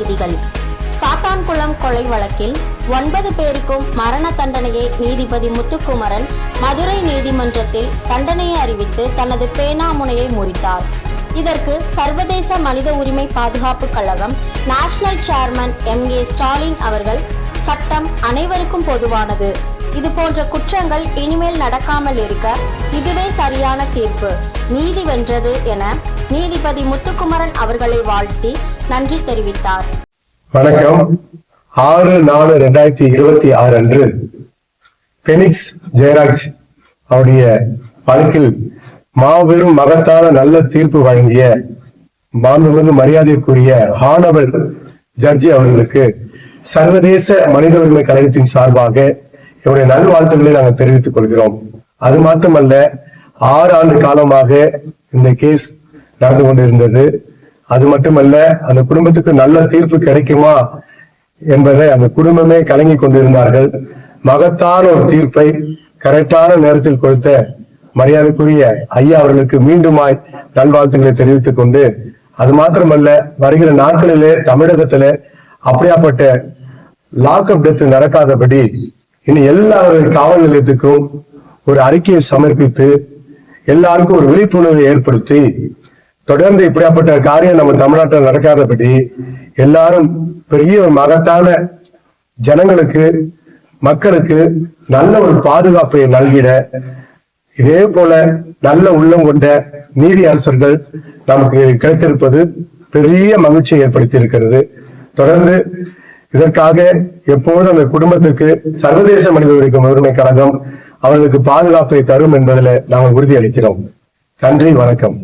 செய்திகள். சாத்தான்குளம் கொலை வழக்கில் 9 பேருக்கும் மரண தண்டனையை நீதிபதி முத்துக்குமரன் மதுரை நீதிமன்றத்தில் தண்டனையை அறிவித்து தனது பேனாமுனையை முறித்தார். இதற்கு சர்வதேச மனித உரிமை பாதுகாப்பு கழகம் நேஷனல் சேர்மன் MA ஸ்டாலின் அவர்கள், சட்டம் அனைவருக்கும் பொதுவானது, இது போன்ற குற்றங்கள் இனிமேல் நடக்காமல் இருக்க இதுவே சரியான தீர்ப்பு, நீதி வென்றது என நீதிபதி முத்துக்குமரன் அவர்களை வாழ்த்தி நன்றி தெரிவித்தார். வணக்கம். 6/4/2026 அன்று பெனிக்ஸ் ஜெயராஜ் அவருடைய வழக்கில் மாபெரும் மகத்தான நல்ல தீர்ப்பு வழங்கிய மாண்புமிகு மரியாதைக்குரிய ஹானபிள் ஜட்ஜி அவர்களுக்கு சர்வதேச மனித உரிமை கழகத்தின் சார்பாக என்னுடைய நல்வாழ்த்துக்களை நாங்கள் தெரிவித்துக் கொள்கிறோம். அது மட்டுமல்ல, 6 ஆண்டு காலமாக இந்த கேஸ் நடந்து கொண்டிருந்தது. அது மட்டுமல்ல, அந்த குடும்பத்துக்கு நல்ல தீர்ப்பு கிடைக்குமா என்பதை அந்த குடும்பமே கலங்கி கொண்டிருந்தார்கள். மகத்தான ஒரு தீர்ப்பை கரெக்டான நேரத்தில் கொடுத்த மரியாதைக்குரிய ஐயா அவர்களுக்கு மீண்டுமாய் நல்வாழ்த்துக்களை தெரிவித்துக் கொண்டு, அது மாத்திரமல்ல, வருகிற நாட்களிலே தமிழகத்துல அப்படியாப்பட்ட லாக்அப் டெத் நடக்காதபடி இனி எல்லா காவல் நிலையத்துக்கும் ஒரு அறிக்கையை சமர்ப்பித்து எல்லாருக்கும் ஒரு விழிப்புணர்வை ஏற்படுத்தி தொடர்ந்து இப்படியாப்பட்ட காரியம் நம்ம தமிழ்நாட்டில் நடக்காதபடி எல்லாரும் பெரிய ஒரு மகத்தான ஜனங்களுக்கு மக்களுக்கு நல்ல ஒரு பாதுகாப்பை நல்கிட, இதே போல நல்ல உள்ளம் கொண்ட நீதி அரசர்கள் நமக்கு கிடைத்திருப்பது பெரிய மகிழ்ச்சியை ஏற்படுத்தி இருக்கிறது. தொடர்ந்து இதற்காக எப்போதும் அந்த குடும்பத்துக்கு சர்வதேச மனித உரிமை கழகம் அவர்களுக்கு பாதுகாப்பை தரும் என்பதில் நாங்கள் உறுதியளிக்கிறோம். நன்றி, வணக்கம்.